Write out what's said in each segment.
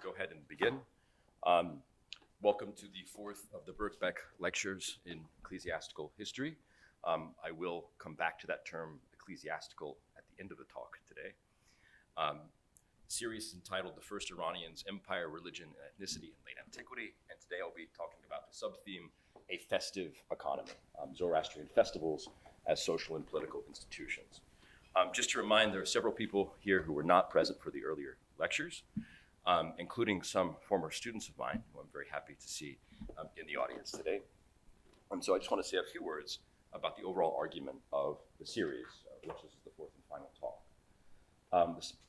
go ahead and begin. Welcome to the fourth of the Birkbeck lectures in ecclesiastical history. I will come back to that term ecclesiastical at the end of the talk today. Series is entitled The First Iranians, Empire, Religion, and Ethnicity in Late Antiquity, and today I'll be talking about the sub-theme, a festive economy, Zoroastrian festivals as social and political institutions. Just to remind, there are several people here who were not present for the earlier lectures, including some former students of mine, who I'm very happy to see in the audience today. And so I just want to say a few words about the overall argument of the series, which is the fourth and final talk.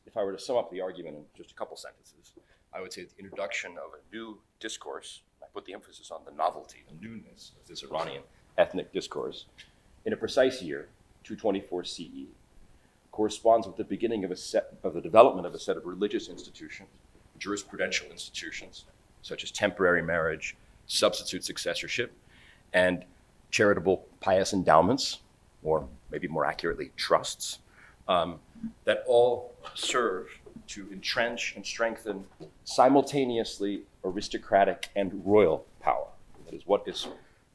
If I were to sum up the argument in just a couple sentences, I would say the introduction of a new discourse, I put the emphasis on the novelty, the newness of this Iranian ethnic discourse, in a precise year, 224 CE, corresponds with the beginning of the development of a set of religious institutions, jurisprudential institutions, such as temporary marriage, substitute successorship, and charitable pious endowments, or maybe more accurately, trusts, that all serve to entrench and strengthen simultaneously aristocratic and royal power. That is what is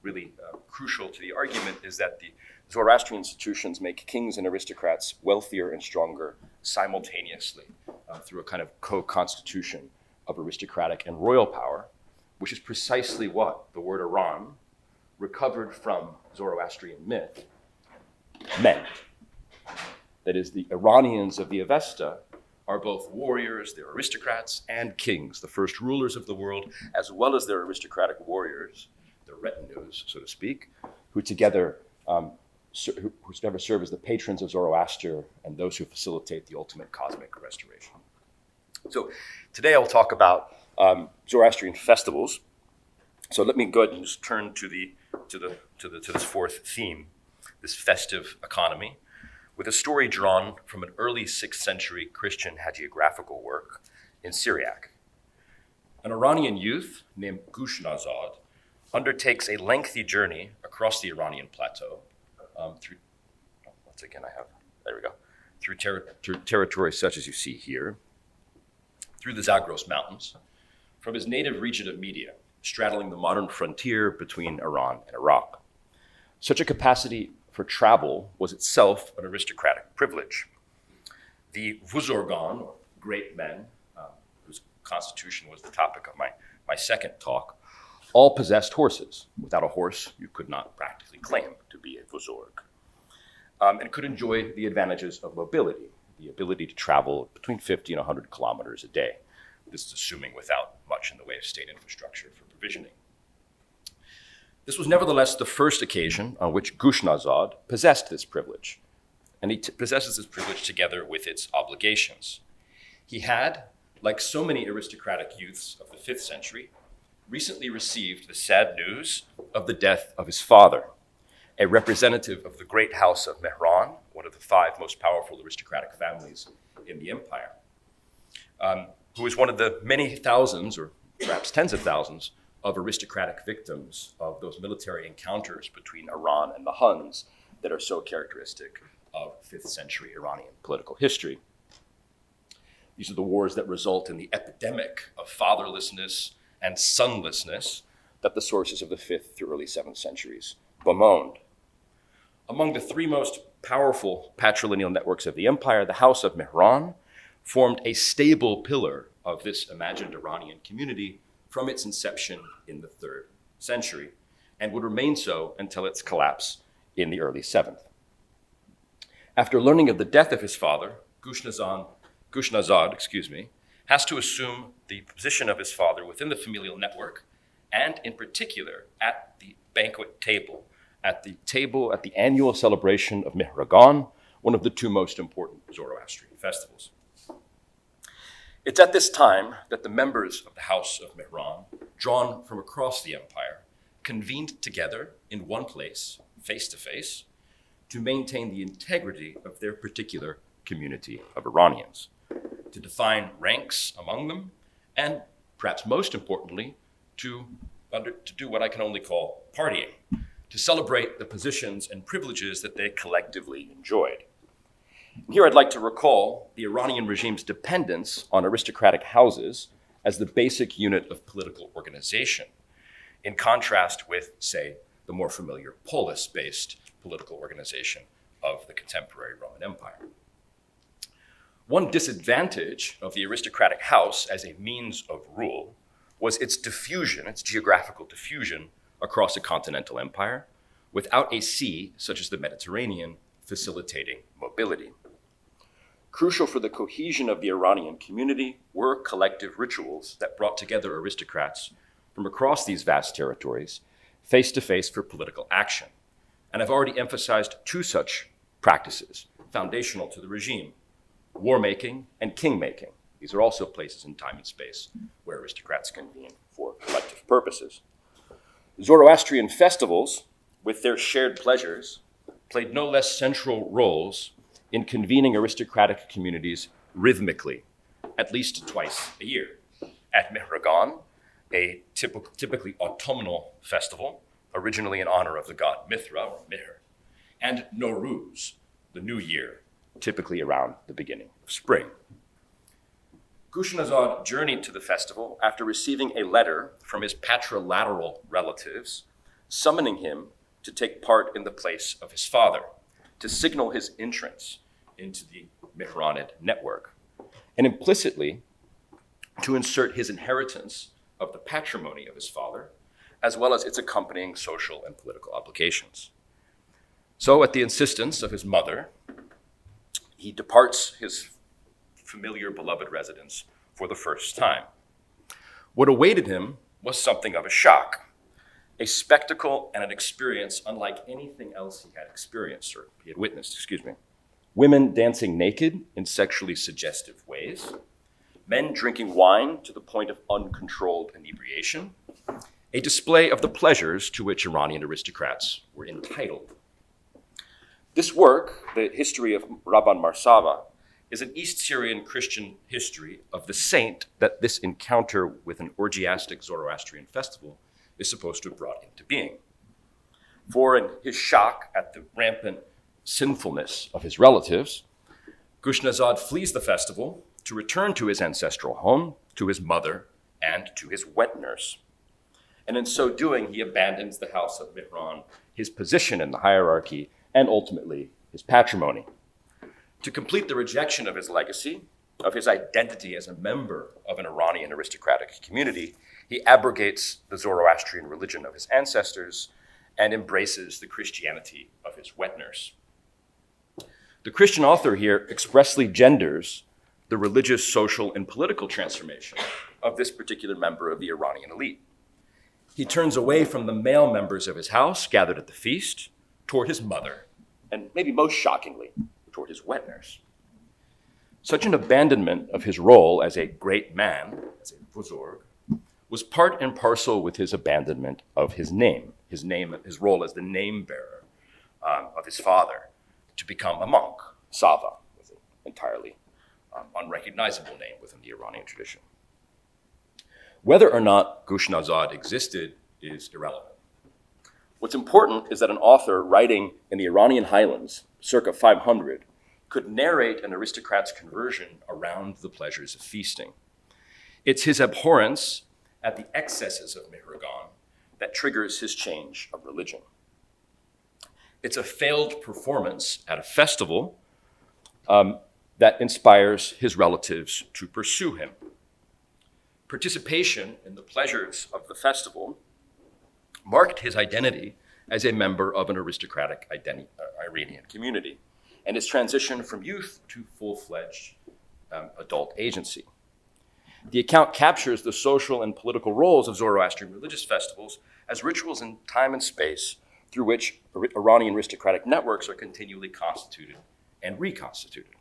really crucial to the argument, is that the Zoroastrian institutions make kings and aristocrats wealthier and stronger simultaneously through a kind of co-constitution of aristocratic and royal power, which is precisely what the word Iran, recovered from Zoroastrian myth, meant. That is, the Iranians of the Avesta are both warriors, they're aristocrats, and kings, the first rulers of the world, as well as their aristocratic warriors, their retinues, so to speak, who together serve as the patrons of Zoroaster and those who facilitate the ultimate cosmic restoration. So today I'll talk about Zoroastrian festivals. So let me go ahead and just turn to this fourth theme, this festive economy, with a story drawn from an early 6th century Christian hagiographical work in Syriac. An Iranian youth named Gushnazad undertakes a lengthy journey across the Iranian plateau through territories such as you see here, through the Zagros Mountains, from his native region of Media, straddling the modern frontier between Iran and Iraq. Such a capacity for travel was itself an aristocratic privilege. The Vuzorgan, or great men, whose constitution was the topic of my second talk, all possessed horses. Without a horse, you could not practically claim to be a Vuzorg, and could enjoy the advantages of mobility, the ability to travel between 50 and 100 kilometers a day. This is assuming without much in the way of state infrastructure for provisioning. This was nevertheless the first occasion on which Gushnazad possessed this privilege, and he possesses this privilege together with its obligations. He had, like so many aristocratic youths of the 5th century, recently received the sad news of the death of his father, a representative of the great house of Mehran, one of the 5 most powerful aristocratic families in the empire, who is one of the many thousands, or perhaps tens of thousands, of aristocratic victims of those military encounters between Iran and the Huns that are so characteristic of 5th century Iranian political history. These are the wars that result in the epidemic of fatherlessness and sonlessness that the sources of the 5th through early 7th centuries bemoaned. Among the 3 most powerful patrilineal networks of the empire, the House of Mehran formed a stable pillar of this imagined Iranian community from its inception in the 3rd century, and would remain so until its collapse in the early 7th. After learning of the death of his father, Gushnazad, has to assume the position of his father within the familial network, and in particular at the banquet table, at the annual celebration of Mihragan, one of the 2 most important Zoroastrian festivals. It's at this time that the members of the House of Mehran, drawn from across the empire, convened together in one place, face to face, to maintain the integrity of their particular community of Iranians, to define ranks among them, and perhaps most importantly, to do what I can only call partying, to celebrate the positions and privileges that they collectively enjoyed. Here I'd like to recall the Iranian regime's dependence on aristocratic houses as the basic unit of political organization, in contrast with, say, the more familiar polis-based political organization of the contemporary Roman Empire. One disadvantage of the aristocratic house as a means of rule was its diffusion, its geographical diffusion across a continental empire, without a sea, such as the Mediterranean, facilitating mobility. Crucial for the cohesion of the Iranian community were collective rituals that brought together aristocrats from across these vast territories, face to face for political action. And I've already emphasized two such practices, foundational to the regime: war-making and king-making. These are also places in time and space where aristocrats convene for collective purposes. Zoroastrian festivals, with their shared pleasures, played no less central roles in convening aristocratic communities rhythmically, at least twice a year. At Mihragan, a typically autumnal festival, originally in honor of the god Mithra, or Mihr, and Nowruz, the new year, typically around the beginning of spring. Gushnazad journeyed to the festival after receiving a letter from his patrilateral relatives, summoning him to take part in the place of his father, to signal his entrance into the Mihranid network, and implicitly to insert his inheritance of the patrimony of his father, as well as its accompanying social and political obligations. So, at the insistence of his mother, he departs his familiar, beloved residence for the first time. What awaited him was something of a shock, a spectacle and an experience unlike anything else he had experienced, or he had witnessed, Women dancing naked in sexually suggestive ways, men drinking wine to the point of uncontrolled inebriation, a display of the pleasures to which Iranian aristocrats were entitled. This work, the history of Rabban Marsava, is an East Syrian Christian history of the saint that this encounter with an orgiastic Zoroastrian festival is supposed to have brought into being. For in his shock at the rampant sinfulness of his relatives, Gushnazad flees the festival to return to his ancestral home, to his mother, and to his wet nurse. And in so doing, he abandons the house of Mihran, his position in the hierarchy, and ultimately his patrimony. To complete the rejection of his legacy, of his identity as a member of an Iranian aristocratic community, he abrogates the Zoroastrian religion of his ancestors and embraces the Christianity of his wet nurse. The Christian author here expressly genders the religious, social, and political transformation of this particular member of the Iranian elite. He turns away from the male members of his house gathered at the feast toward his mother, and maybe most shockingly, toward his wet nurse. Such an abandonment of his role as a great man, as a buzurg, was part and parcel with his abandonment of his name, his role as the name bearer of his father, to become a monk, Sava, with an entirely unrecognizable name within the Iranian tradition. Whether or not Gushnazad existed is irrelevant. What's important is that an author writing in the Iranian highlands, circa 500, could narrate an aristocrat's conversion around the pleasures of feasting. It's his abhorrence at the excesses of Mihragan that triggers his change of religion. It's a failed performance at a festival that inspires his relatives to pursue him. Participation in the pleasures of the festival marked his identity as a member of an aristocratic Iranian community, and his transition from youth to full-fledged adult agency. The account captures the social and political roles of Zoroastrian religious festivals as rituals in time and space through which Iranian aristocratic networks are continually constituted and reconstituted.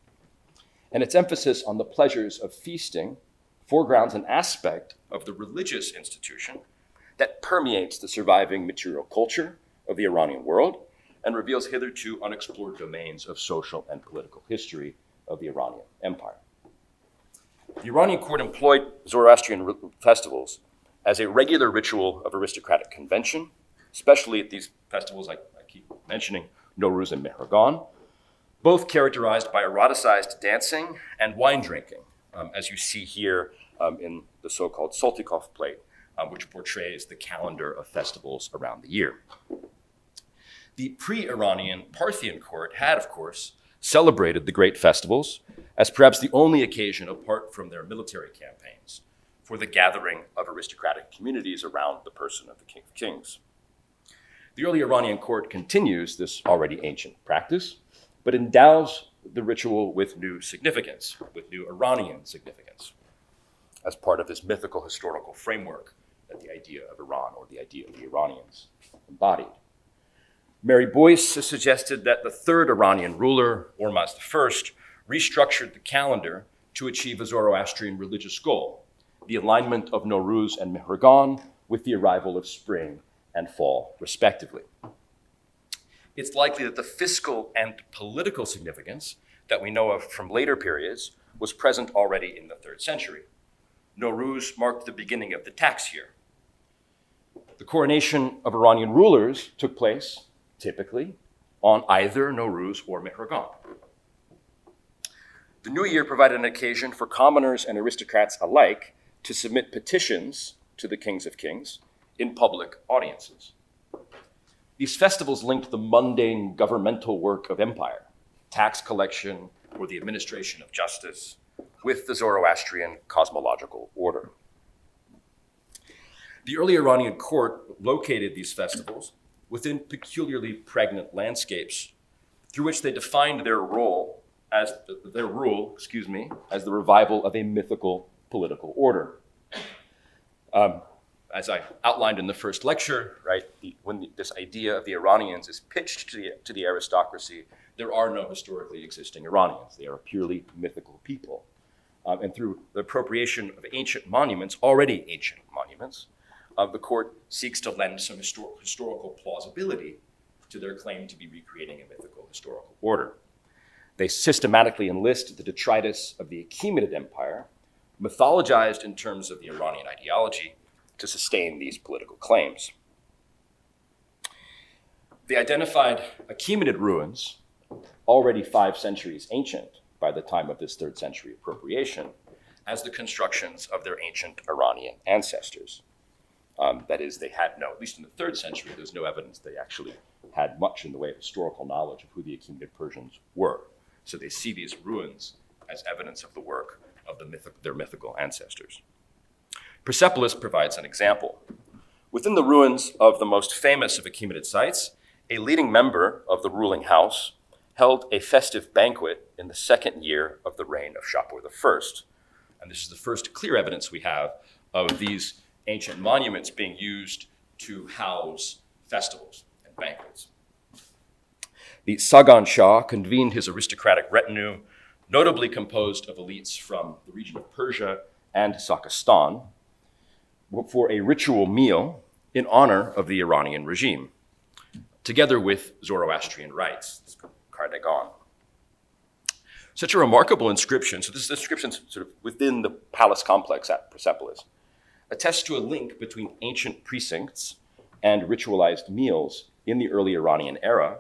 And its emphasis on the pleasures of feasting foregrounds an aspect of the religious institution that permeates the surviving material culture of the Iranian world and reveals hitherto unexplored domains of social and political history of the Iranian Empire. The Iranian court employed Zoroastrian festivals as a regular ritual of aristocratic convention, especially at these festivals I keep mentioning, Nowruz and Mihragan, both characterized by eroticized dancing and wine drinking, as you see here in the so-called Saltykov plate, which portrays the calendar of festivals around the year. The pre-Iranian Parthian court had, of course, celebrated the great festivals as perhaps the only occasion apart from their military campaigns for the gathering of aristocratic communities around the person of the King of Kings. The early Iranian court continues this already ancient practice, but endows the ritual with new significance, with new Iranian significance, as part of this mythical historical framework that the idea of Iran or the idea of the Iranians embodied. Mary Boyce has suggested that the third Iranian ruler, Ormuzd I, restructured the calendar to achieve a Zoroastrian religious goal, the alignment of Nowruz and Mehregan with the arrival of spring and fall, respectively. It's likely that the fiscal and political significance that we know of from later periods was present already in the 3rd century. Nowruz marked the beginning of the tax year. The coronation of Iranian rulers took place, typically, on either Nowruz or Mehregan. The new year provided an occasion for commoners and aristocrats alike to submit petitions to the kings of kings in public audiences. These festivals linked the mundane governmental work of empire, tax collection or the administration of justice, with the Zoroastrian cosmological order. The early Iranian court located these festivals within peculiarly pregnant landscapes through which they defined their rule as the revival of a mythical political order. As I outlined in the first lecture, right, when this idea of the Iranians is pitched to the aristocracy, there are no historically existing Iranians. They are a purely mythical people. And through the appropriation of ancient monuments, already ancient monuments, the court seeks to lend some historical plausibility to their claim to be recreating a mythical historical order. They systematically enlist the detritus of the Achaemenid Empire, mythologized in terms of the Iranian ideology, to sustain these political claims. They identified Achaemenid ruins, already 5 centuries ancient by the time of this 3rd century appropriation, as the constructions of their ancient Iranian ancestors. That is, they had no, at least in the 3rd century, there's no evidence they actually had much in the way of historical knowledge of who the Achaemenid Persians were. So they see these ruins as evidence of the work of their mythical ancestors. Persepolis provides an example. Within the ruins of the most famous of Achaemenid sites, a leading member of the ruling house held a festive banquet in the 2nd year of the reign of Shapur I. And this is the first clear evidence we have of these ancient monuments being used to house festivals and banquets. The Sagan Shah convened his aristocratic retinue, notably composed of elites from the region of Persia and Sakistan, for a ritual meal in honor of the Iranian regime, together with Zoroastrian rites, Kardagan. Such a remarkable inscription, so this inscription sort of within the palace complex at Persepolis, attests to a link between ancient precincts and ritualized meals in the early Iranian era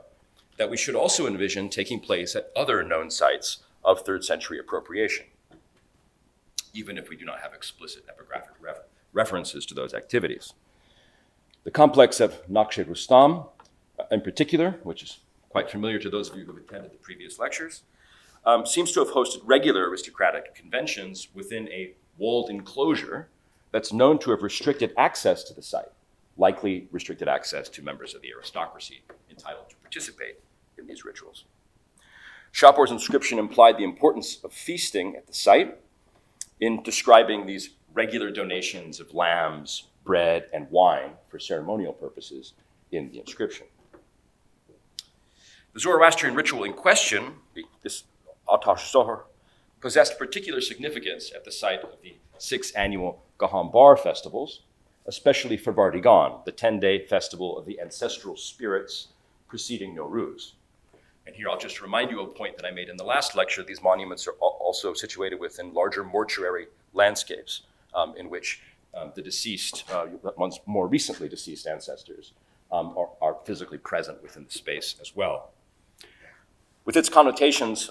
that we should also envision taking place at other known sites of 3rd century appropriation, even if we do not have explicit epigraphic references to those activities. The complex of Naqsh Rustam, in particular, which is quite familiar to those of you who have attended the previous lectures, seems to have hosted regular aristocratic conventions within a walled enclosure that's known to have restricted access to the site, likely restricted access to members of the aristocracy entitled to participate in these rituals. Shapur's inscription implied the importance of feasting at the site in describing these regular donations of lambs, bread, and wine for ceremonial purposes in the inscription. The Zoroastrian ritual in question, this Atash Zohar, possessed particular significance at the site of the 6th annual Gahambar festivals, especially for Vardigan, the 10-day festival of the ancestral spirits preceding Nowruz. And here I'll just remind you of a point that I made in the last lecture. These monuments are also situated within larger mortuary landscapes in which the deceased, once more recently deceased ancestors are physically present within the space as well. With its connotations,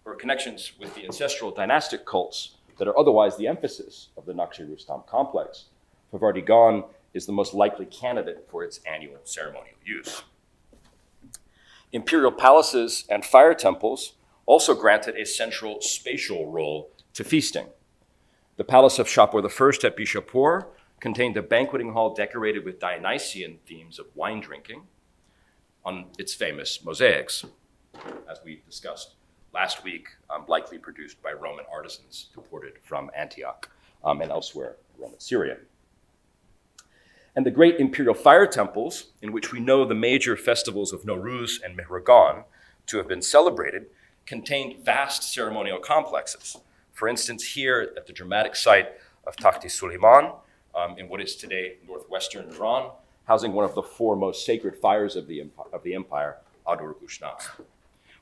or connections with the ancestral dynastic cults that are otherwise the emphasis of the Naqsh-e-Rustam complex, Favardigan is the most likely candidate for its annual ceremonial use. Imperial palaces and fire temples also granted a central spatial role to feasting. The palace of Shapur I at Bishapur contained a banqueting hall decorated with Dionysian themes of wine drinking on its famous mosaics, as we discussed last week, likely produced by Roman artisans imported from Antioch and elsewhere in Roman Syria. And the great imperial fire temples, in which we know the major festivals of Nowruz and Mehragan to have been celebrated, contained vast ceremonial complexes. For instance, here at the dramatic site of Takhti Suleiman, in what is today northwestern Iran, housing one of the four most sacred fires of the empire, Adur-Gushnaz,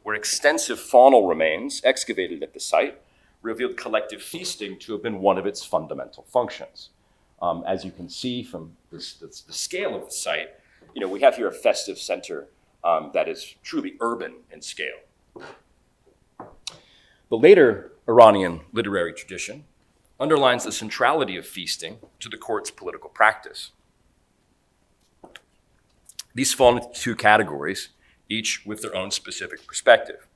where extensive faunal remains excavated at the site revealed collective feasting to have been one of its fundamental functions. As you can see from the scale of the site, we have here a festive center that is truly urban in scale. The later Iranian literary tradition underlines the centrality of feasting to the court's political practice. These fall into two categories, each with their own specific perspective.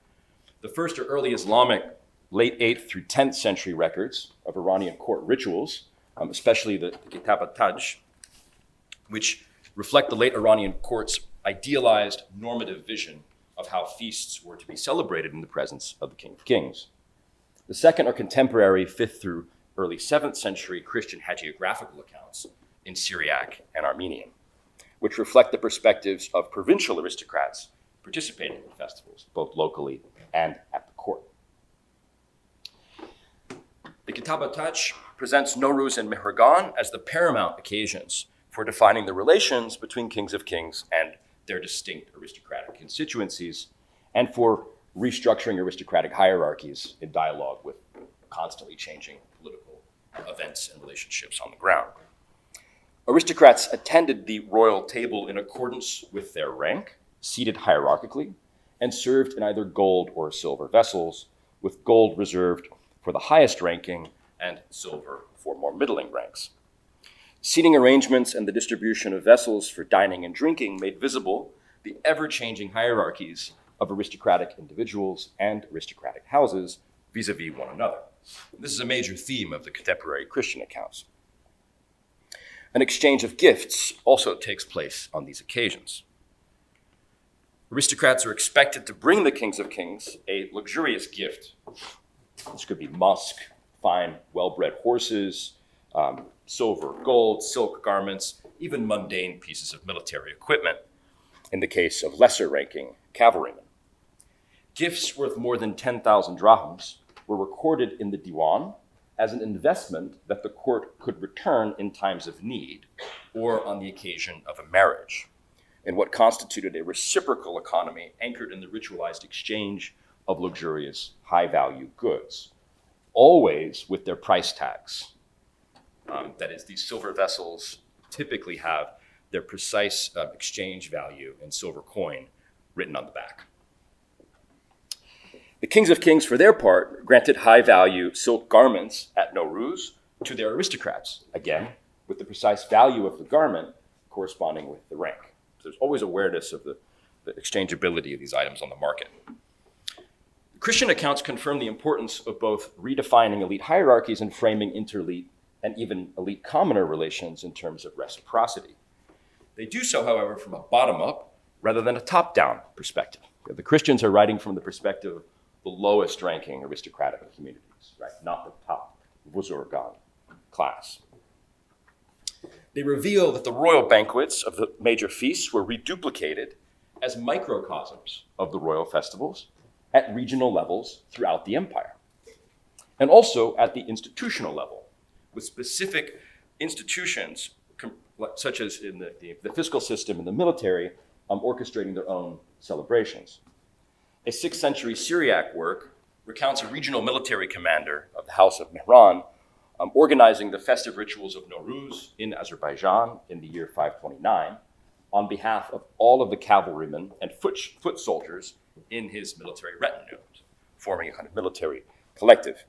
The first are early Islamic, late 8th through 10th century records of Iranian court rituals, especially the Kitab al-Taj, which reflect the late Iranian court's idealized normative vision of how feasts were to be celebrated in the presence of the King of Kings. The second are contemporary 5th through early 7th century Christian hagiographical accounts in Syriac and Armenian, which reflect the perspectives of provincial aristocrats participating in festivals, both locally and at the court. The Kitab al-Taj presents Nowruz and Mehragan as the paramount occasions for defining the relations between kings of kings and their distinct aristocratic constituencies, and for restructuring aristocratic hierarchies in dialogue with constantly changing political events and relationships on the ground. Aristocrats attended the royal table in accordance with their rank, seated hierarchically, and served in either gold or silver vessels, with gold reserved for the highest ranking and silver for more middling ranks. Seating arrangements and the distribution of vessels for dining and drinking made visible the ever-changing hierarchies of aristocratic individuals and aristocratic houses vis-a-vis one another. This is a major theme of the contemporary Christian accounts. An exchange of gifts also takes place on these occasions. Aristocrats are expected to bring the kings of kings a luxurious gift. This could be musk, fine, well-bred horses, silver, gold, silk garments, even mundane pieces of military equipment, in the case of lesser-ranking cavalrymen. Gifts worth more than 10,000 drachms were recorded in the diwan as an investment that the court could return in times of need or on the occasion of a marriage, in what constituted a reciprocal economy anchored in the ritualized exchange of luxurious, high-value goods, always with their price tags. That is, these silver vessels typically have their precise exchange value in silver coin written on the back. The kings of kings, for their part, granted high-value silk garments at Nowruz to their aristocrats, again, with the precise value of the garment corresponding with the rank. So there's always awareness of the exchangeability of these items on the market. Christian accounts confirm the importance of both redefining elite hierarchies and framing interelite and even elite commoner relations in terms of reciprocity. They do so, however, from a bottom-up rather than a top-down perspective. The Christians are writing from the perspective of the lowest-ranking aristocratic communities, right? Not the top Buzurgan class. They reveal that the royal banquets of the major feasts were reduplicated as microcosms of the royal festivals at regional levels throughout the empire, and also at the institutional level, with specific institutions, such as in the fiscal system and the military, orchestrating their own celebrations. A 6th century Syriac work recounts a regional military commander of the House of Mehran organizing the festive rituals of Nowruz in Azerbaijan in the year 529 on behalf of all of the cavalrymen and foot soldiers in his military retinue, forming a kind of military collective.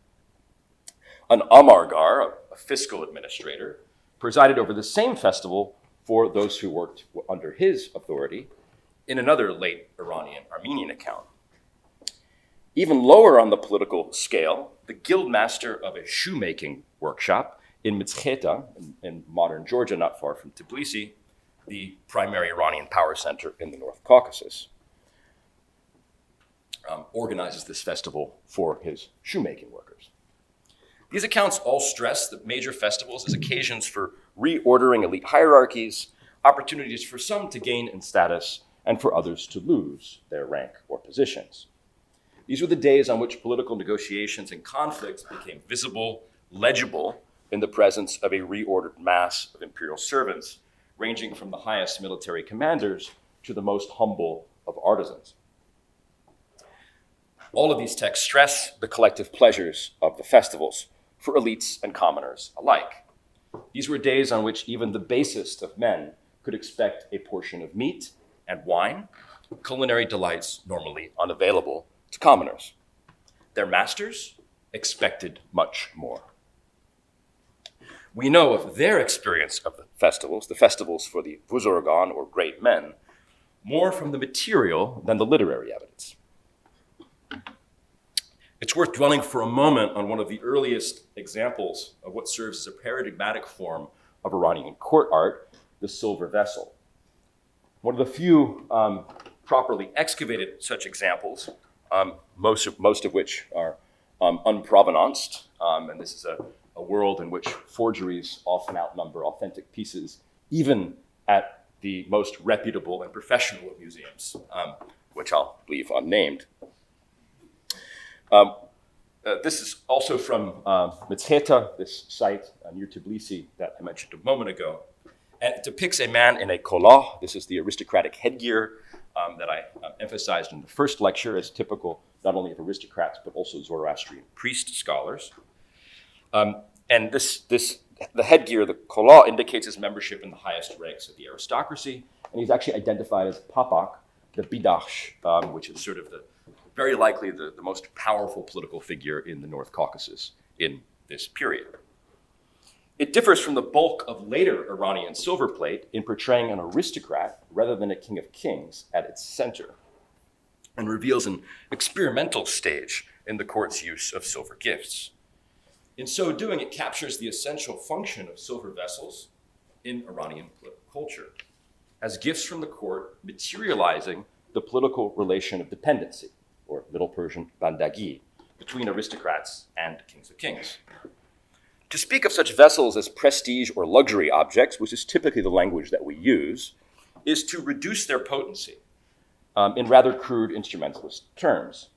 An amargar, a fiscal administrator, presided over the same festival for those who worked under his authority in another late Iranian Armenian account. Even lower on the political scale, the guildmaster of a shoemaking workshop in Mitzcheta, in modern Georgia, not far from Tbilisi, the primary Iranian power center in the North Caucasus, organizes this festival for his shoemaking workers. These accounts all stress the major festivals as occasions for reordering elite hierarchies, opportunities for some to gain in status and for others to lose their rank or positions. These were the days on which political negotiations and conflicts became visible, legible, in the presence of a reordered mass of imperial servants, ranging from the highest military commanders to the most humble of artisans. All of these texts stress the collective pleasures of the festivals for elites and commoners alike. These were days on which even the basest of men could expect a portion of meat and wine, culinary delights normally unavailable to commoners. Their masters expected much more. We know of their experience of the festivals for the Buzurgan, or great men, more from the material than the literary evidence. It's worth dwelling for a moment on one of the earliest examples of what serves as a paradigmatic form of Iranian court art, the silver vessel. One of the few properly excavated such examples, most of which are unprovenanced, and this is a world in which forgeries often outnumber authentic pieces, even at the most reputable and professional of museums, which I'll leave unnamed. This is also from Mitzcheta, this site near Tbilisi that I mentioned a moment ago. And it depicts a man in a kolah. This is the aristocratic headgear that I emphasized in the first lecture as typical not only of aristocrats, but also Zoroastrian priest scholars. And the headgear, the kolah, indicates his membership in the highest ranks of the aristocracy. And he's actually identified as Papak, the Bidaksh, which is sort of very likely the most powerful political figure in the North Caucasus in this period. It differs from the bulk of later Iranian silver plate in portraying an aristocrat rather than a king of kings at its center, and reveals an experimental stage in the court's use of silver gifts. In so doing, it captures the essential function of silver vessels in Iranian political culture as gifts from the court, materializing the political relation of dependency, or Middle Persian bandagi, between aristocrats and kings of kings. To speak of such vessels as prestige or luxury objects, which is typically the language that we use, is to reduce their potency in rather crude instrumentalist terms.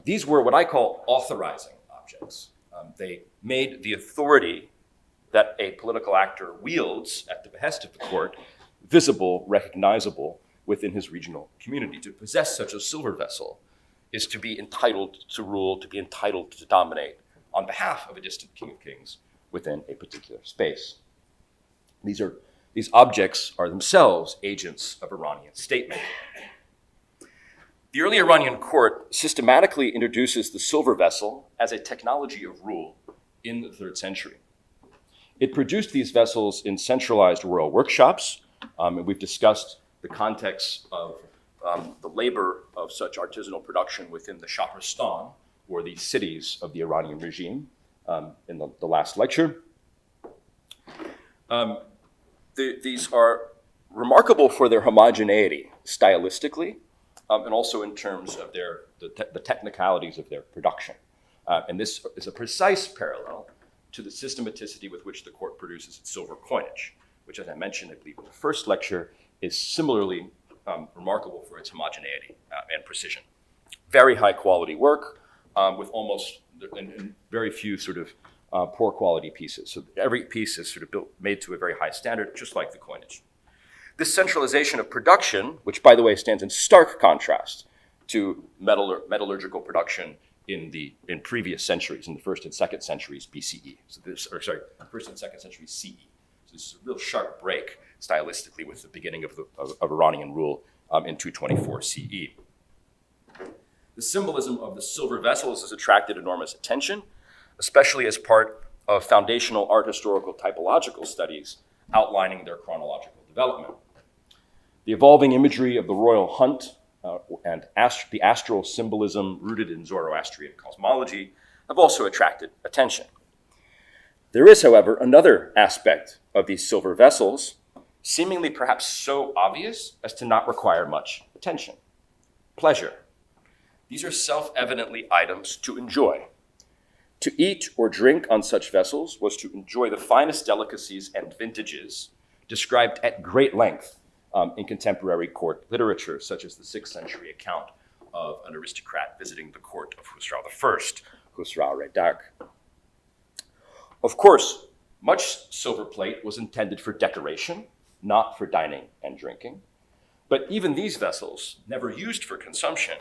These were what I call authorizing objects. They made the authority that a political actor wields at the behest of the court visible, recognizable within his regional community. To possess such a silver vessel is to be entitled to rule, to be entitled to dominate on behalf of a distant king of kings within a particular space. These objects are themselves agents of Iranian state-making. The early Iranian court systematically introduces the silver vessel as a technology of rule in the 3rd century. It produced these vessels in centralized royal workshops, and we've discussed the context of the labor of such artisanal production within the Shahristan, or the cities of the Iranian regime, in the last lecture. These are remarkable for their homogeneity stylistically, and also in terms of the technicalities of their production. And this is a precise parallel to the systematicity with which the court produces its silver coinage, which, as I mentioned, I believe in the first lecture, is similarly remarkable for its homogeneity and precision. Very high quality work with almost and very few sort of poor quality pieces. So every piece is sort of made to a very high standard, just like the coinage. This centralization of production, which by the way stands in stark contrast to metallurgical production in previous centuries, in the 1st and 2nd centuries BCE. First and 2nd centuries CE. So this is a real sharp break stylistically with the beginning of Iranian rule in 224 CE. The symbolism of the silver vessels has attracted enormous attention, especially as part of foundational art historical typological studies outlining their chronological development. The evolving imagery of the royal hunt and the astral symbolism rooted in Zoroastrian cosmology have also attracted attention. There is, however, another aspect of these silver vessels, seemingly perhaps so obvious as to not require much attention: pleasure. These are self-evidently items to enjoy. To eat or drink on such vessels was to enjoy the finest delicacies and vintages described at great length in contemporary court literature, such as the 6th century account of an aristocrat visiting the court of Khusrau I, Khusrau Redak. Of course, much silver plate was intended for decoration, not for dining and drinking. But even these vessels, never used for consumption,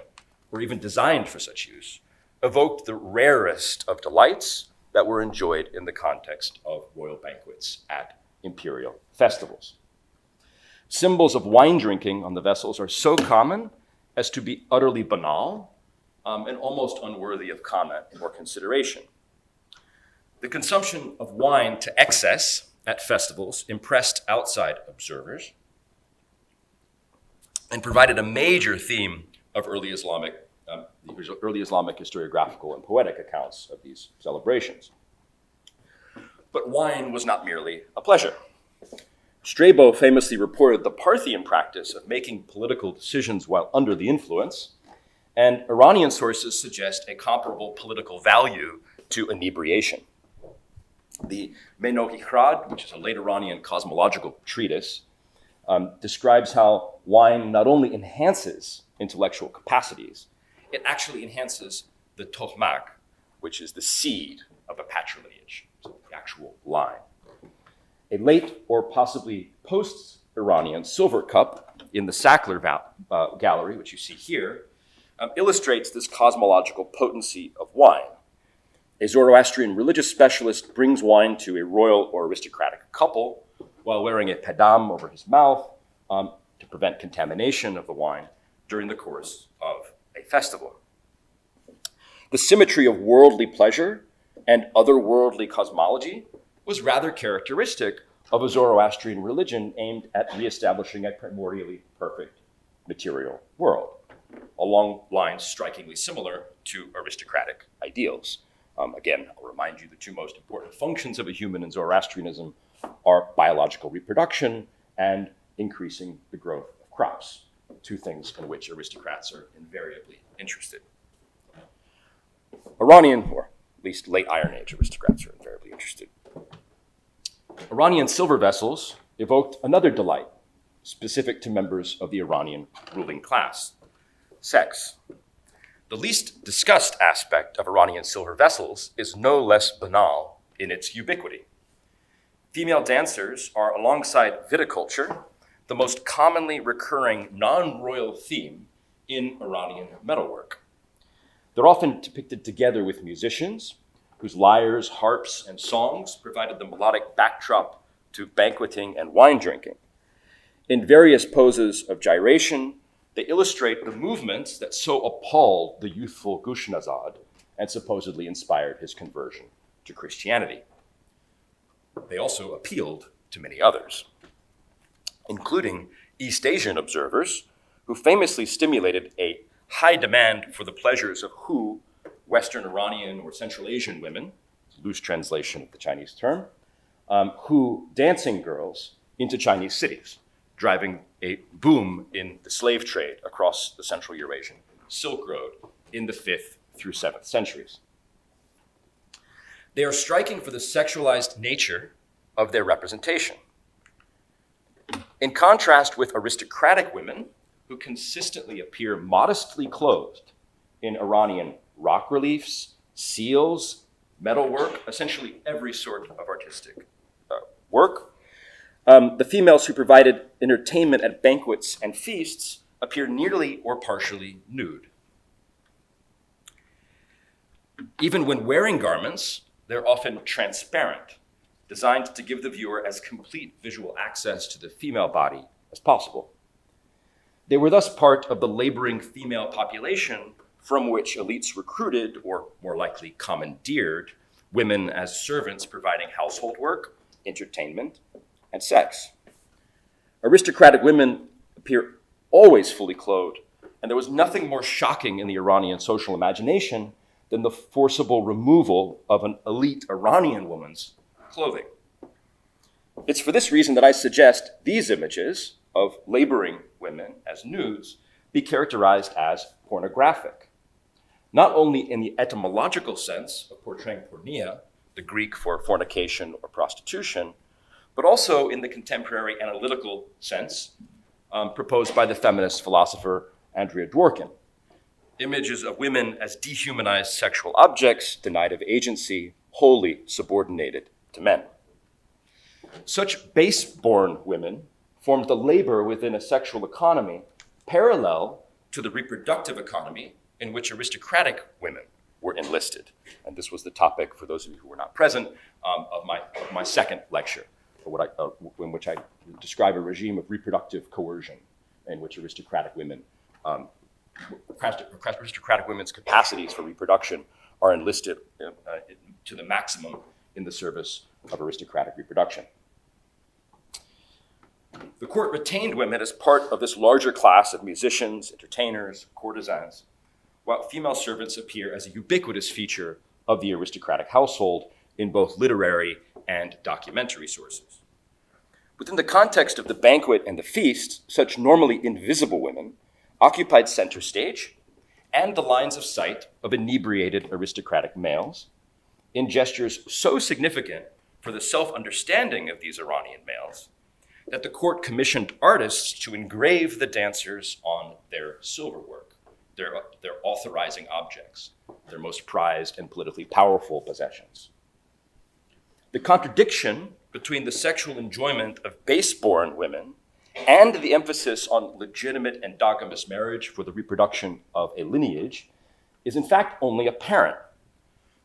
or even designed for such use, evoked the rarest of delights that were enjoyed in the context of royal banquets at imperial festivals. Symbols of wine drinking on the vessels are so common as to be utterly banal and almost unworthy of comment or consideration. The consumption of wine to excess at festivals impressed outside observers and provided a major theme of early Islamic historiographical and poetic accounts of these celebrations. But wine was not merely a pleasure. Strabo famously reported the Parthian practice of making political decisions while under the influence, and Iranian sources suggest a comparable political value to inebriation. The Menohikhrad, which is a late Iranian cosmological treatise, describes how wine not only enhances intellectual capacities, it actually enhances the tohmak, which is the seed of a patrilineage, so the actual line. A late or possibly post-Iranian silver cup in the Sackler gallery, which you see here, illustrates this cosmological potency of wine. A Zoroastrian religious specialist brings wine to a royal or aristocratic couple while wearing a padam over his mouth to prevent contamination of the wine during the course of a festival. The symmetry of worldly pleasure and otherworldly cosmology was rather characteristic of a Zoroastrian religion aimed at reestablishing a primordially perfect material world, along lines strikingly similar to aristocratic ideals. Again, I'll remind you the two most important functions of a human in Zoroastrianism are biological reproduction and increasing the growth of crops, two things in which aristocrats are invariably interested. Iranian, or at least late Iron Age aristocrats are invariably interested. Iranian silver vessels evoked another delight specific to members of the Iranian ruling class: sex. The least discussed aspect of Iranian silver vessels is no less banal in its ubiquity. Female dancers are, alongside viticulture, the most commonly recurring non-royal theme in Iranian metalwork. They're often depicted together with musicians, whose lyres, harps, and songs provided the melodic backdrop to banqueting and wine drinking. In various poses of gyration, they illustrate the movements that so appalled the youthful Gushnazad and supposedly inspired his conversion to Christianity. They also appealed to many others, including East Asian observers, who famously stimulated a high demand for the pleasures of Western Iranian or Central Asian women, loose translation of the Chinese term, dancing girls into Chinese cities, driving a boom in the slave trade across the Central Eurasian Silk Road in the 5th through 7th centuries. They are striking for the sexualized nature of their representation. In contrast with aristocratic women, who consistently appear modestly clothed in Iranian rock reliefs, seals, metalwork, essentially every sort of artistic work, the females who provided entertainment at banquets and feasts appear nearly or partially nude. Even when wearing garments, they're often transparent, designed to give the viewer as complete visual access to the female body as possible. They were thus part of the laboring female population from which elites recruited, or more likely commandeered, women as servants providing household work, entertainment, and sex. Aristocratic women appear always fully clothed, and there was nothing more shocking in the Iranian social imagination than the forcible removal of an elite Iranian woman's clothing. It's for this reason that I suggest these images of laboring women as nudes be characterized as pornographic, not only in the etymological sense of portraying porneia, the Greek for fornication or prostitution, but also in the contemporary analytical sense proposed by the feminist philosopher Andrea Dworkin. Images of women as dehumanized sexual objects, denied of agency, wholly subordinated to men. Such base-born women formed the labor within a sexual economy parallel to the reproductive economy in which aristocratic women were enlisted. And this was the topic, for those of you who were not present, of my second lecture, in which I describe a regime of reproductive coercion in which aristocratic women's capacities for reproduction are enlisted to the maximum in the service of aristocratic reproduction. The court retained women as part of this larger class of musicians, entertainers, courtesans, while female servants appear as a ubiquitous feature of the aristocratic household in both literary and documentary sources. Within the context of the banquet and the feast, such normally invisible women occupied center stage and the lines of sight of inebriated aristocratic males in gestures so significant for the self-understanding of these Iranian males that the court commissioned artists to engrave the dancers on their silverwork, their authorizing objects, their most prized and politically powerful possessions. The contradiction between the sexual enjoyment of base-born women and the emphasis on legitimate endogamous marriage for the reproduction of a lineage is in fact only apparent.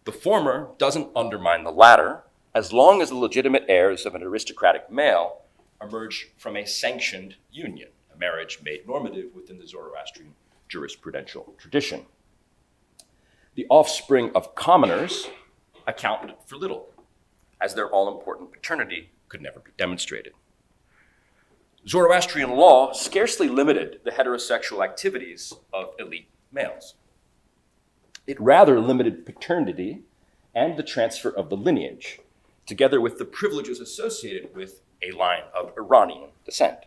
The former doesn't undermine the latter as long as the legitimate heirs of an aristocratic male emerge from a sanctioned union, a marriage made normative within the Zoroastrian jurisprudential tradition. The offspring of commoners accounted for little, as their all-important paternity could never be demonstrated. Zoroastrian law scarcely limited the heterosexual activities of elite males. It rather limited paternity and the transfer of the lineage, together with the privileges associated with a line of Iranian descent.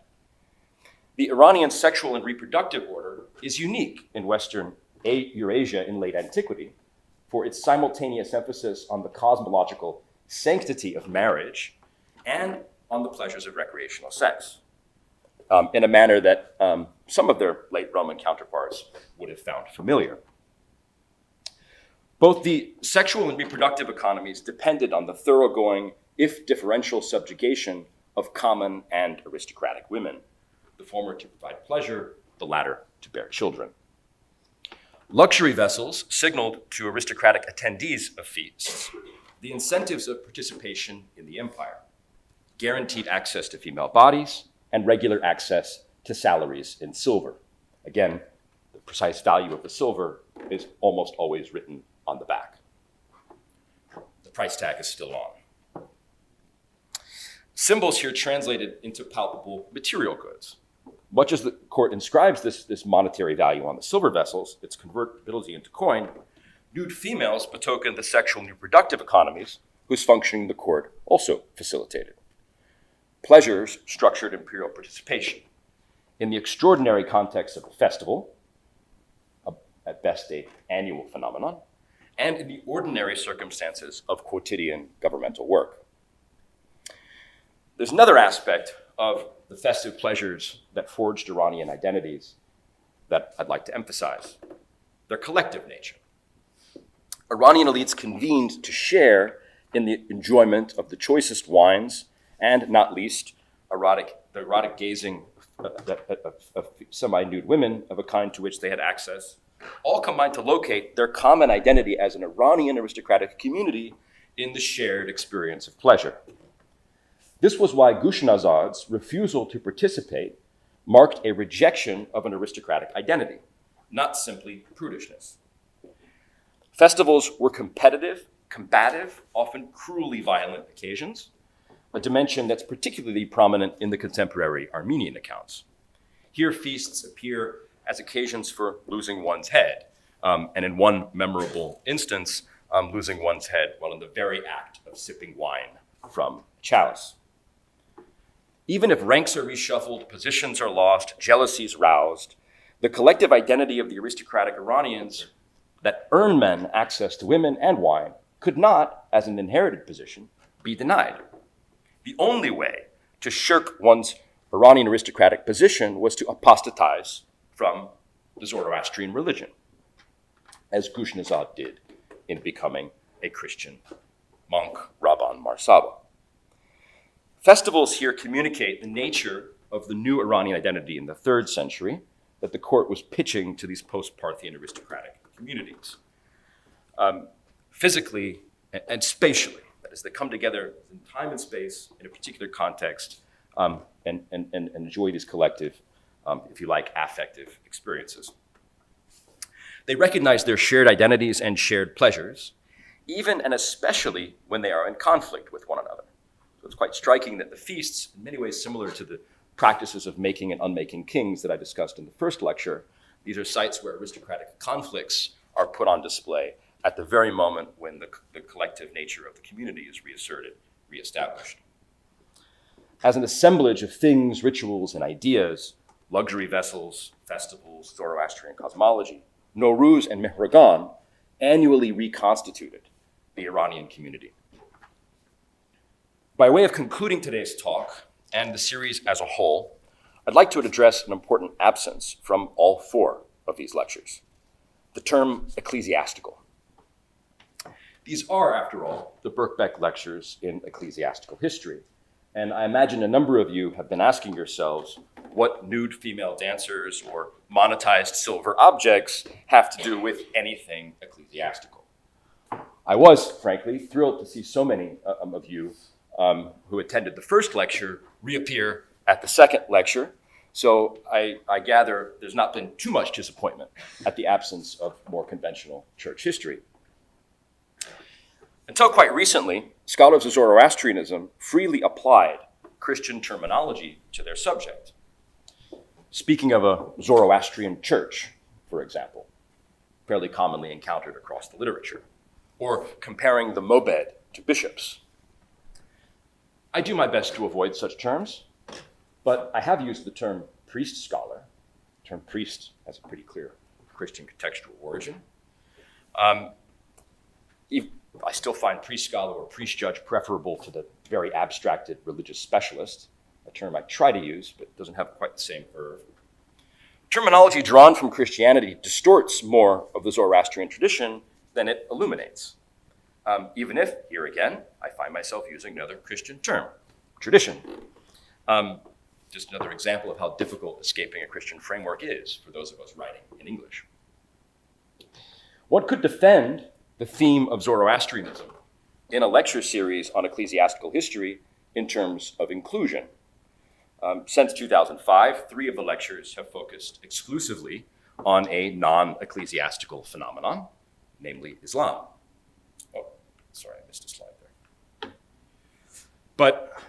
The Iranian sexual and reproductive order is unique in Western Eurasia in late antiquity for its simultaneous emphasis on the cosmological sanctity of marriage and on the pleasures of recreational sex, in a manner that some of their late Roman counterparts would have found familiar. Both the sexual and reproductive economies depended on the thoroughgoing, if differential, subjugation of common and aristocratic women, the former to provide pleasure, the latter to bear children. Luxury vessels signaled to aristocratic attendees of feasts the incentives of participation in the empire, guaranteed access to female bodies, and regular access to salaries in silver. Again, the precise value of the silver is almost always written on the back. The price tag is still on. Symbols here translated into palpable material goods. Much as the court inscribes this monetary value on the silver vessels, its convertibility into coin, nude females betoken the sexual and reproductive economies whose functioning the court also facilitated. Pleasures structured imperial participation. In the extraordinary context of the festival, at best an annual phenomenon, and in the ordinary circumstances of quotidian governmental work. There's another aspect of the festive pleasures that forged Iranian identities that I'd like to emphasize: their collective nature. Iranian elites convened to share in the enjoyment of the choicest wines and, not least, the erotic gazing of semi-nude women of a kind to which they had access, all combined to locate their common identity as an Iranian aristocratic community in the shared experience of pleasure. This was why Gushnazad's refusal to participate marked a rejection of an aristocratic identity, not simply prudishness. Festivals were competitive, combative, often cruelly violent occasions, a dimension that's particularly prominent in the contemporary Armenian accounts. Here, feasts appear as occasions for losing one's head, and in one memorable instance, losing one's head while in the very act of sipping wine from chalice. Even if ranks are reshuffled, positions are lost, jealousies roused, the collective identity of the aristocratic Iranians that earned men access to women and wine could not, as an inherited position, be denied. The only way to shirk one's Iranian aristocratic position was to apostatize from the Zoroastrian religion, as Gushnazad did in becoming a Christian monk, Rabban Marsaba. Festivals here communicate the nature of the new Iranian identity in the 3rd century that the court was pitching to these post-Parthian aristocratic communities. Physically and spatially, that is, they come together in time and space in a particular context and enjoy these collective, if you like, affective experiences. They recognize their shared identities and shared pleasures, even and especially when they are in conflict with one another. So it's quite striking that the feasts, in many ways similar to the practices of making and unmaking kings that I discussed in the first lecture, these are sites where aristocratic conflicts are put on display at the very moment when the collective nature of the community is reasserted, reestablished. As an assemblage of things, rituals, and ideas, luxury vessels, festivals, Zoroastrian cosmology, Nowruz and Mehragan annually reconstituted the Iranian community. By way of concluding today's talk and the series as a whole, I'd like to address an important absence from all 4 of these lectures, the term ecclesiastical. These are, after all, the Birkbeck lectures in ecclesiastical history, and I imagine a number of you have been asking yourselves what nude female dancers or monetized silver objects have to do with anything ecclesiastical. I was, frankly, thrilled to see so many of you who attended the first lecture reappear at the second lecture, so I gather there's not been too much disappointment at the absence of more conventional church history. Until quite recently, scholars of Zoroastrianism freely applied Christian terminology to their subject. Speaking of a Zoroastrian church, for example, fairly commonly encountered across the literature, or comparing the mobed to bishops. I do my best to avoid such terms, but I have used the term priest scholar. The term priest has a pretty clear Christian contextual origin. I still find priest scholar or priest judge preferable to the very abstracted religious specialist, a term I try to use, but doesn't have quite the same verve. Terminology drawn from Christianity distorts more of the Zoroastrian tradition than it illuminates. Even if, here again, I find myself using another Christian term, tradition. Just another example of how difficult escaping a Christian framework is for those of us writing in English. One could defend the theme of Zoroastrianism in a lecture series on ecclesiastical history in terms of inclusion. Since 2005, 3 of the lectures have focused exclusively on a non-ecclesiastical phenomenon, namely Islam. Oh, sorry, I missed a slide there. But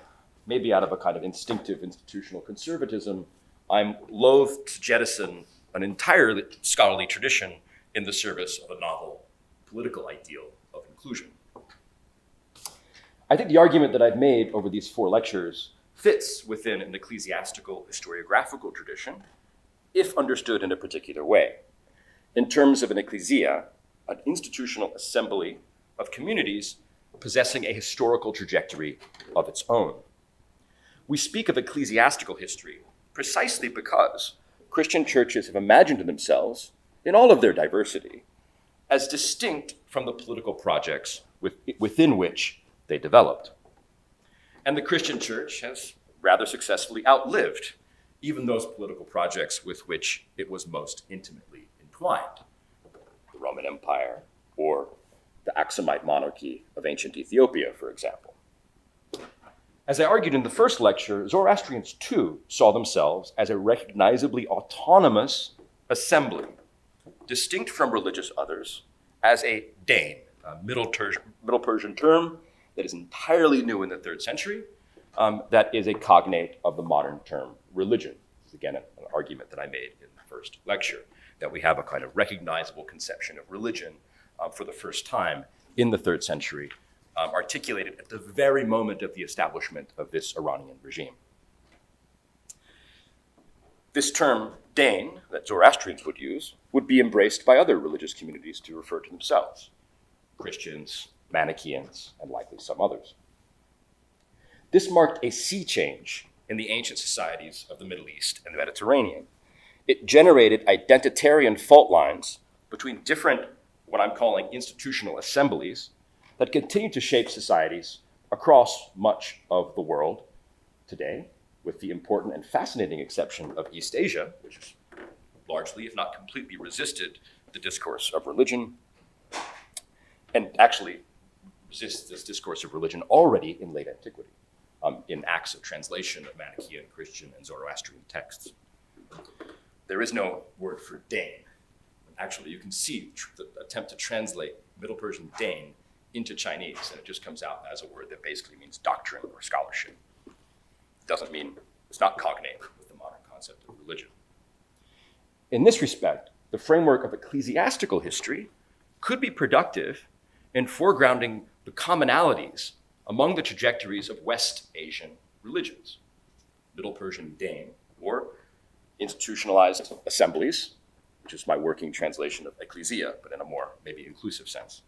maybe out of a kind of instinctive institutional conservatism, I'm loath to jettison an entire scholarly tradition in the service of a novel political ideal of inclusion. I think the argument that I've made over these 4 lectures fits within an ecclesiastical historiographical tradition if understood in a particular way. In terms of an ecclesia, an institutional assembly of communities possessing a historical trajectory of its own. We speak of ecclesiastical history precisely because Christian churches have imagined themselves, in all of their diversity, as distinct from the political projects within which they developed. And the Christian church has rather successfully outlived even those political projects with which it was most intimately entwined. The Roman Empire or the Aksumite monarchy of ancient Ethiopia, for example. As I argued in the first lecture, Zoroastrians too saw themselves as a recognizably autonomous assembly distinct from religious others as a Dane, a Middle Persian term that is entirely new in the 3rd century, that is a cognate of the modern term religion. This is again an argument that I made in the first lecture, that we have a kind of recognizable conception of religion for the first time in the 3rd century, articulated at the very moment of the establishment of this Iranian regime. This term, Dane, that Zoroastrians would use, would be embraced by other religious communities to refer to themselves: Christians, Manichaeans, and likely some others. This marked a sea change in the ancient societies of the Middle East and the Mediterranean. It generated identitarian fault lines between different, what I'm calling institutional assemblies, that continue to shape societies across much of the world today, with the important and fascinating exception of East Asia, which has largely, if not completely, resisted the discourse of religion, and actually resists this discourse of religion already in late antiquity, in acts of translation of Manichaean, Christian, and Zoroastrian texts. There is no word for Dane. Actually, you can see the attempt to translate Middle Persian Dane into Chinese, and it just comes out as a word that basically means doctrine or scholarship. Doesn't mean, it's not cognate with the modern concept of religion. In this respect, the framework of ecclesiastical history could be productive in foregrounding the commonalities among the trajectories of West Asian religions. Middle Persian Dane, or institutionalized assemblies, which is my working translation of ecclesia, but in a more maybe inclusive sense.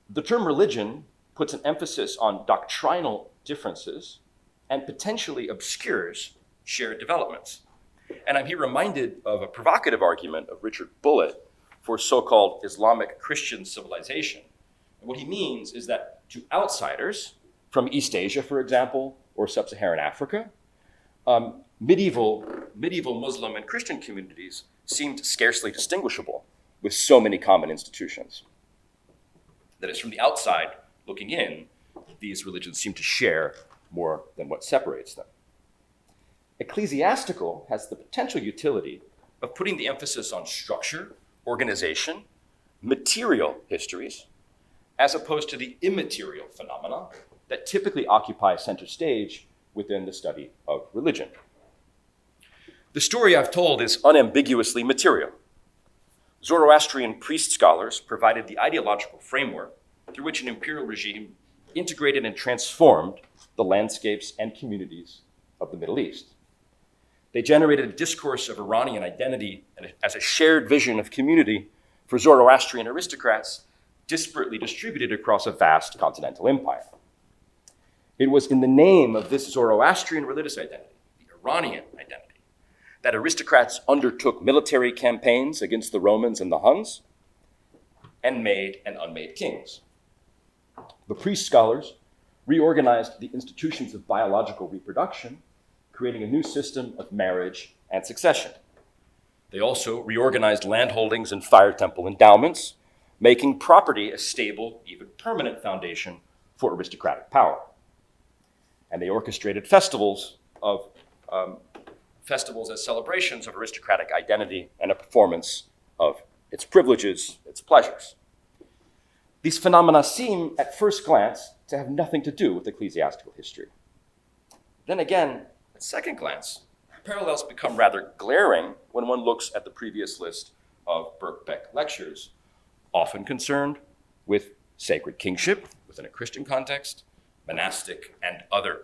The term religion puts an emphasis on doctrinal differences and potentially obscures shared developments. And I'm here reminded of a provocative argument of Richard Bullitt for so-called Islamic Christian civilization. And what he means is that to outsiders from East Asia, for example, or sub-Saharan Africa, medieval Muslim and Christian communities seemed scarcely distinguishable with so many common institutions. That is, from the outside looking in, these religions seem to share more than what separates them. Ecclesiastical has the potential utility of putting the emphasis on structure, organization, material histories, as opposed to the immaterial phenomena that typically occupy center stage within the study of religion. The story I've told is unambiguously material. Zoroastrian priest scholars provided the ideological framework through which an imperial regime integrated and transformed the landscapes and communities of the Middle East. They generated a discourse of Iranian identity as a shared vision of community for Zoroastrian aristocrats disparately distributed across a vast continental empire. It was in the name of this Zoroastrian religious identity, the Iranian identity, that aristocrats undertook military campaigns against the Romans and the Huns and made and unmade kings. The priest scholars reorganized the institutions of biological reproduction, creating a new system of marriage and succession. They also reorganized landholdings and fire temple endowments, making property a stable, even permanent foundation for aristocratic power. And they orchestrated festivals as celebrations of aristocratic identity and a performance of its privileges, its pleasures. These phenomena seem, at first glance, to have nothing to do with ecclesiastical history. Then again, at second glance, parallels become rather glaring when one looks at the previous list of Birkbeck lectures, often concerned with sacred kingship within a Christian context, monastic and other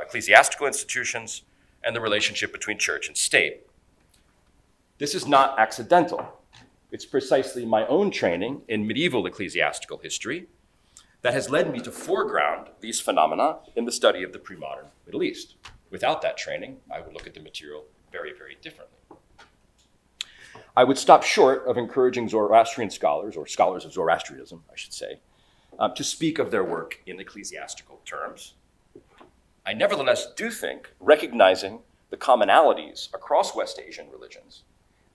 ecclesiastical institutions, and the relationship between church and state. This is not accidental. It's precisely my own training in medieval ecclesiastical history that has led me to foreground these phenomena in the study of the pre-modern Middle East. Without that training, I would look at the material very, very differently. I would stop short of encouraging Zoroastrian scholars, or scholars of Zoroastrianism, I should say, to speak of their work in ecclesiastical terms. I nevertheless do think recognizing the commonalities across West Asian religions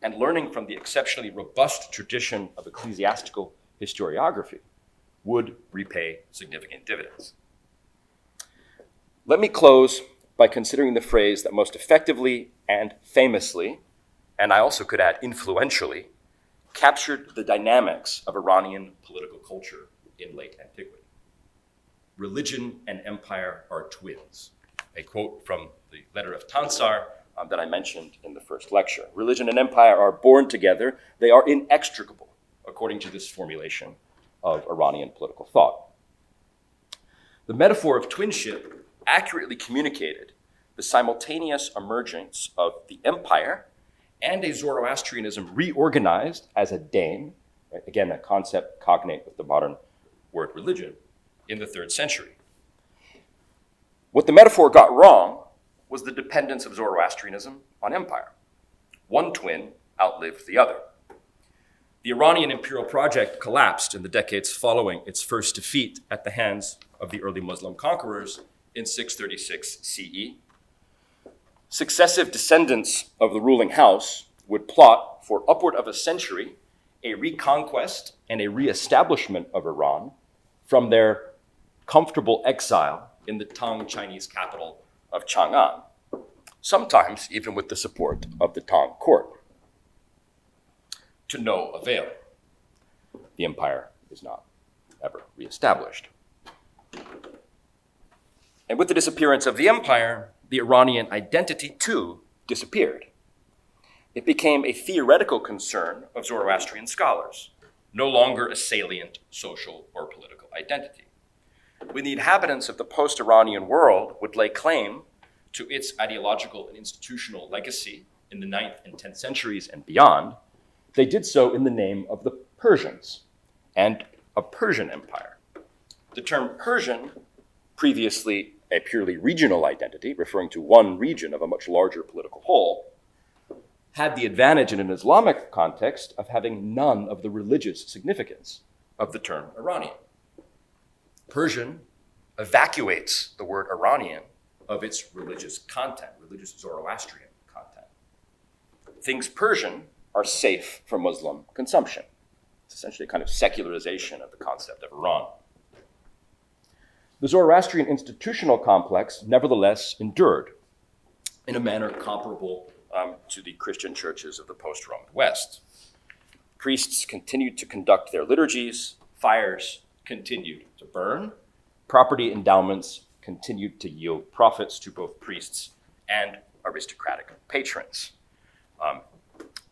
and learning from the exceptionally robust tradition of ecclesiastical historiography would repay significant dividends. Let me close by considering the phrase that most effectively and famously, and I also could add influentially, captured the dynamics of Iranian political culture in late antiquity. Religion and empire are twins. A quote from the letter of Tansar that I mentioned in the first lecture. Religion and empire are born together. They are inextricable, according to this formulation of Iranian political thought. The metaphor of twinship accurately communicated the simultaneous emergence of the empire and a Zoroastrianism reorganized as a deme, right? Again, a concept cognate with the modern word religion, in the 3rd century. What the metaphor got wrong was the dependence of Zoroastrianism on empire. One twin outlived the other. The Iranian imperial project collapsed in the decades following its first defeat at the hands of the early Muslim conquerors in 636 CE. Successive descendants of the ruling house would plot for upward of a century a reconquest and a reestablishment of Iran from their comfortable exile in the Tang Chinese capital of Chang'an, sometimes even with the support of the Tang court. To no avail. The empire is not ever reestablished. And with the disappearance of the empire, the Iranian identity too disappeared. It became a theoretical concern of Zoroastrian scholars, no longer a salient social or political identity. When the inhabitants of the post-Iranian world would lay claim to its ideological and institutional legacy in the 9th and 10th centuries and beyond, they did so in the name of the Persians and a Persian empire. The term Persian, previously a purely regional identity, referring to one region of a much larger political whole, had the advantage in an Islamic context of having none of the religious significance of the term Iranian. Persian evacuates the word Iranian of its religious content, religious Zoroastrian content. Things Persian are safe for Muslim consumption. It's essentially a kind of secularization of the concept of Iran. The Zoroastrian institutional complex nevertheless endured in a manner comparable to the Christian churches of the post-Roman West. Priests continued to conduct their liturgies, fires continued to burn, property endowments continued to yield profits to both priests and aristocratic patrons. The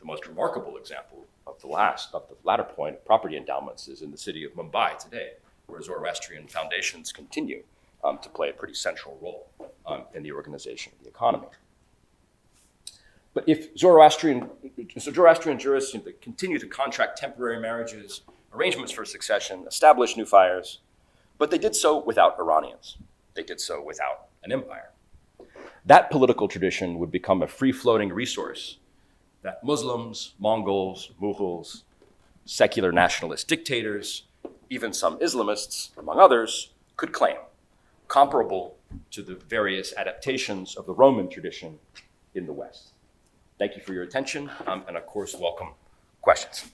most remarkable example of the latter point of property endowments is in the city of Mumbai today, where Zoroastrian foundations continue to play a pretty central role in the organization of the economy. But if Zoroastrian jurists continue to contract temporary marriages, arrangements for succession, establish new fires, but they did so without Iranians. They did so without an empire. That political tradition would become a free-floating resource that Muslims, Mongols, Mughals, secular nationalist dictators, even some Islamists, among others, could claim, comparable to the various adaptations of the Roman tradition in the West. Thank you for your attention, and of course, welcome questions.